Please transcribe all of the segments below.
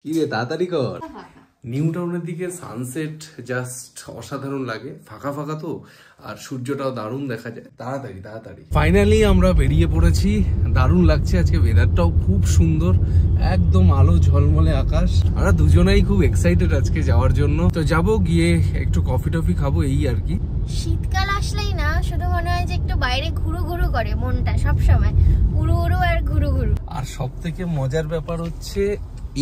কি রে তাড়াতাড়ি কর। নিউ টাউনের দিকে সানসেট জাস্ট অসাধারণ লাগে, ফাঁকা ফাঁকা তো, আর সূর্যটাও দারুণ দেখা যায়। তাড়াতাড়ি তাড়াতাড়ি ফাইনালি আমরা বেরিয়ে পড়েছি। দারুণ লাগছে, আজকে ওয়েদারটাও খুব সুন্দর, একদম আলো ঝলমলে আকাশ। আমরা দুজনেই খুব এক্সাইটেড আজকে যাওয়ার জন্য। তো যাবো, গিয়ে একটু কফি টফি খাবো, এই আর কি। শীতকাল আসলেই না শুধু মনে হয় যে একটু বাইরে ঘুরু ঘুরু করে মনটা, সব সময় উড়ু উড়ু আর ঘুরু ঘুরু। আর সব থেকে মজার ব্যাপার হচ্ছে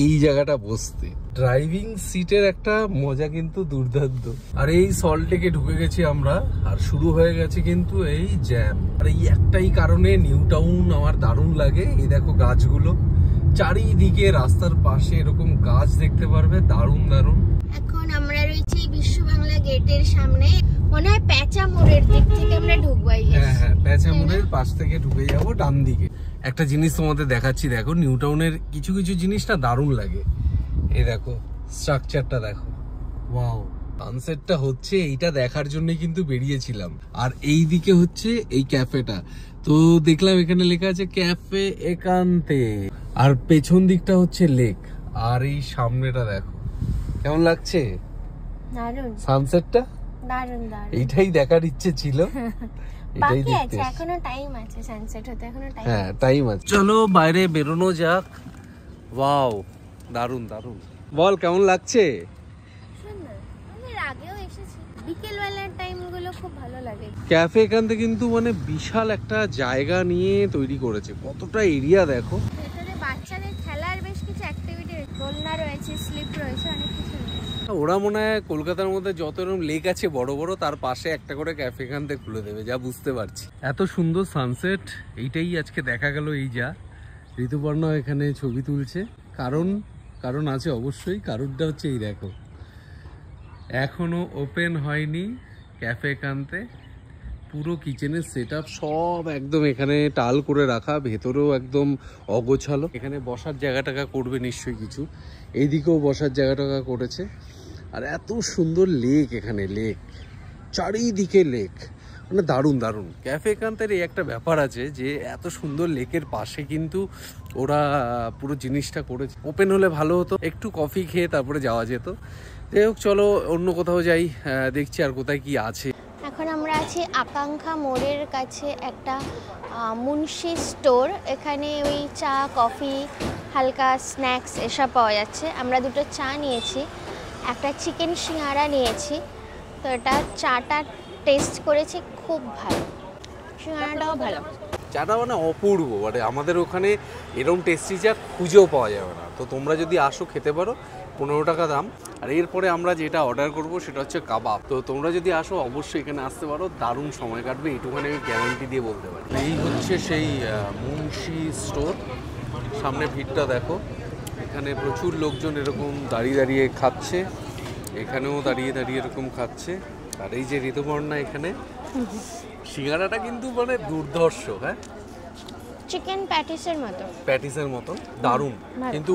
এই জায়গাটা বসতে, ড্রাইভিং সিটের একটা মজা কিন্তু দুর্দান্ত। আর এই সল্টলেকে ঢুকে গেছি আমরা, আর শুরু হয়ে গেছে কিন্তু এই জ্যাম। আর এই একটাই কারণে নিউ টাউন আমার দারুণ লাগে। এই দেখো গাছগুলো চারিদিকে, রাস্তার পাশে এরকম গাছ দেখতে পারবে, দারুণ দারুণ। এখন আমরা রয়েছি বিশ্ব বাংলা গেটের সামনে, মনে হয় প্যাঁচা মোড়ের দিক থেকে আমরা ঢুকবো। হ্যাঁ হ্যাঁ, প্যাঁচা মোড়ের পাশ থেকে ঢুকে যাবো ডান দিকে। একটা জিনিস তোমাদের দেখাচ্ছি, দেখো নিউ টাউনের কিছু কিছু জিনিস না দারুণ লাগে। এই দেখো স্ট্রাকচারটা দেখো, ওয়াও। সানসেটটা হচ্ছে এইটা দেখার জন্য কিন্তু বেরিয়েছিলাম। আর এই দিকে হচ্ছে এই ক্যাফেটা, তো দেখলাম এখানে লেখা আছে ক্যাফে একান্তে। আর পেছন দিকটা হচ্ছে লেক, আর এই সামনেটা দেখো কেমন লাগছে দারুণ সানসেটটা। দারুণ দারুণ, এইটাই দেখার ইচ্ছে ছিল। বাকি আছে, এখনো টাইম আছে সানসেট হতে, এখনো টাইম। হ্যাঁ টাইম আছে, চলো বাইরে বেরোনো যাক। ওয়াও দারুণ দারুণ। বল কেমন লাগছে? সুন্দর, আমি এর আগেও এসেছি, বিকেল বেলার টাইম গুলো খুব ভালো লাগে। ক্যাফে এখান থেকে কিন্তু মানে বিশাল একটা জায়গা নিয়ে তৈরি করেছে, কতটা এরিয়া দেখো। ভেতরে বাচ্চাদের খেলার বেশ কিছু অ্যাক্টিভিটি, দোলনা রয়েছে, স্লিপ রয়েছে, অনেক কিছু। ওরা মনে হয় কলকাতার মধ্যে যত এরকম লেক আছে বড় বড়, তার পাশে একটা করে ক্যাফে এখান থেকে খুলে দেবে, যা বুঝতে পারছি। এত সুন্দর সানসেট, এইটাই আজকে দেখা গেল। এই যা ঋতুপর্ণ এখানে ছবি তুলছে, কারণ আছে অবশ্যই। কারণটা হচ্ছে এই দেখো, এখনো ওপেন হয়নি ক্যাফে একান্তে। পুরো কিচেনের সেটআপ সব একদম এখানে টাল করে রাখা, ভেতরেও একদম অগোছালো। এখানে বসার জায়গাটা করবে নিশ্চয়ই কিছু, এইদিকেও বসার জায়গাটা করেছে। আর এত সুন্দর লেক, এখানে লেক, চারিদিকে লেক, মানে দারুণ দারুণ। ক্যাফে একান্তের এই একটা ব্যাপার আছে যে এত সুন্দর লেকের পাশে কিন্তু ওরা পুরো জিনিসটা করেছে। ওপেন হলে ভালো হতো, একটু কফি খেয়ে তারপরে যাওয়া যেত। যাই হোক, চলো অন্য কোথাও যাই, দেখছি আর কোথায় কি আছে। এখন আমরা আছি আকাঙ্ক্ষা মোড়ের কাছে একটা মুন্সি স্টোর। এখানে ওই চা, কফি, হালকা স্ন্যাক্স এসব পাওয়া যাচ্ছে। আমরা দুটো চা নিয়েছি, একটা চিকেন সিঙ্গারা নিয়েছি। তো এটা চাটা টেস্ট করেছি, খুব ভালো, সিঙ্গারাটাও ভালো। চাটা মানে অপূর্ব, মানে আমাদের ওখানে এরকম টেস্টি চা খুঁজেও পাওয়া যাবে না। তো তোমরা যদি আসো খেতে পারো, 15 টাকা দাম। আর এরপরে আমরা যেটা অর্ডার করব সেটা হচ্ছে কাবাব। তো তোমরা যদি আসো অবশ্যই এখানে আসতে পারো, দারুণ সময় কাটবে, এইটুখানি আমি গ্যারান্টি দিয়ে বলতে পারি। এই হচ্ছে সেই মুন্সি স্টোর, সামনে ভিড়টা দেখো। এখানে প্রচুর লোকজন এরকম দাঁড়িয়ে দাঁড়িয়ে খাচ্ছে, এখানেও দাঁড়িয়ে দাঁড়িয়ে এরকম খাচ্ছে। আর এই যে ঋতুপর্ণা এখানে, সিঙ্গারাটা কিন্তু মানে দুর্ধর্ষ। হ্যাঁ, চিকেন প্যাটিসের মতো দারুণ, কিন্তু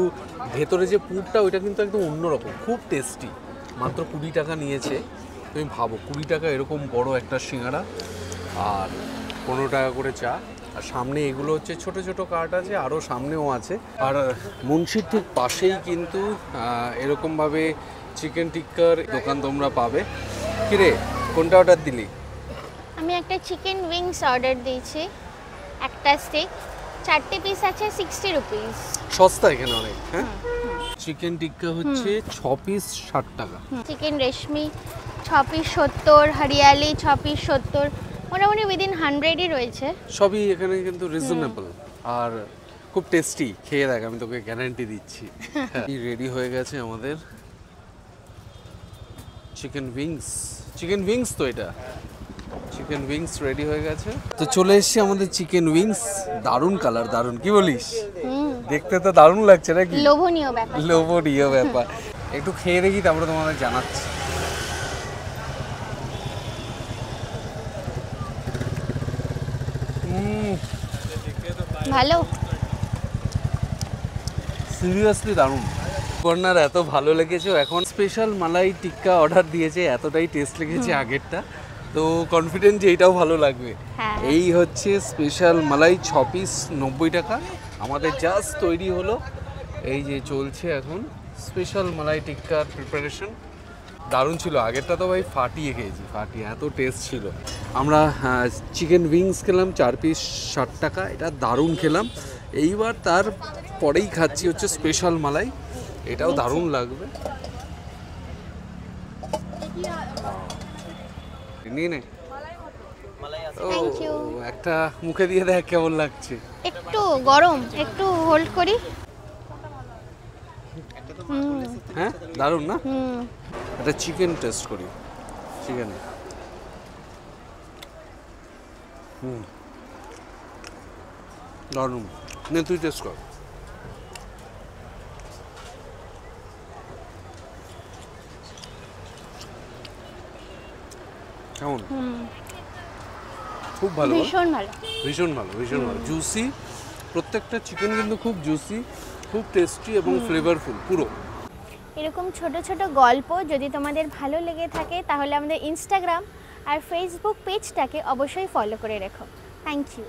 ভেতরে যে পুরটা ওইটা কিন্তু একদম অন্যরকম, খুব টেস্টি। মাত্র 20 টাকা নিয়েছে। তুমি ভাবো 20 টাকা এরকম বড় একটা সিঙ্গারা, আর 15 টাকা করে চা। আর সামনে এগুলো হচ্ছে ছোট ছোট কার্ট আছে, আরও সামনেও আছে। আর মুন্সির ঠিক পাশেই কিন্তু এরকমভাবে চিকেন টিক্কার দোকান তোমরা পাবে। কিরে কোনটা অর্ডার দিলি? আমি একটা চিকেন উইংস অর্ডার দিয়েছি, একটা স্টিক, 4টে পিস আছে, 60 রুপিস। সস্তা এখানে অনেক। হ্যাঁ, চিকেন টিক্কা হচ্ছে 6 পিস 60 টাকা। চিকেন রেশমি 6 পিস 70, হরিয়ালি 6 পিস 70, মোটামুটি উইদিন 100ই রয়েছে। সবই এখানে কিন্তু রিজনেবল আর খুব টেস্টি। খেয়ে দেখ, আমি তোকে গ্যারান্টি দিচ্ছি। রেডি হয়ে গেছে আমাদের চিকেন উইংস। তো এটা চিকেন উইংস রেডি হয়ে গেছে। তো চলে এসেছি আমাদের চিকেন উইংস, দারুণ কালার, দারুণ। কি বলিস? দেখতে তো দারুণ লাগছে নাকি? লোভনীয় ব্যাপার। একটু খেয়ে দেখি, তারপরে তোমাদের জানাচ্ছি। ভালো, সিরিয়াসলি দারুণ। কর্নার এত ভালো লেগেছে, এখন স্পেশাল মালাই টিক্কা অর্ডার দিয়েছে, এতটাই টেস্ট লেগেছে আগেরটা, তো কনফিডেন্ট যে এটাও ভালো লাগবে। এই হচ্ছে স্পেশাল মালাই 6 পিস 90 টাকা। আমাদের জাস্ট তৈরি হলো, এই যে চলছে এখন স্পেশাল মালাই টিক্কার প্রিপারেশন দারুণ ছিল। আগেরটা তো ভাই ফাটিয়ে খেয়েছি, ফাটিয়ে, এত টেস্ট ছিল। আমরা চিকেন উইংস খেলাম 4 পিস 60 টাকা, এটা দারুণ খেলাম। এইবার তার পরেই খাচ্ছি হচ্ছে স্পেশাল মালাই, এটাও দারুণ লাগবে। নিয়ে নে। ও Thank you. একটা মুখে দিয়ে দেখ কেমন লাগছে। একটু গরম, একটু হোল্ড করি। হ্যাঁ দারুণ না? হুম, একটা চিকেন টেস্ট করি, চিকেন। দারুণ, নে তুই টেস্ট কর। কেমন? খুব ভালো, ভীষণ ভালো। ভীষণ ভালো, ভীষণ ভালো, জুসি। প্রত্যেকটা চিকেন কিন্তু খুব জুসি, খুব টেস্টি এবং ফ্লেভারফুল পুরো। এরকম ছোট ছোট গল্প যদি তোমাদের ভালো লেগে থাকে তাহলে আমাদের ইনস্টাগ্রাম আর ফেসবুক পেজটাকে অবশ্যই ফলো করে রেখো। Thank you.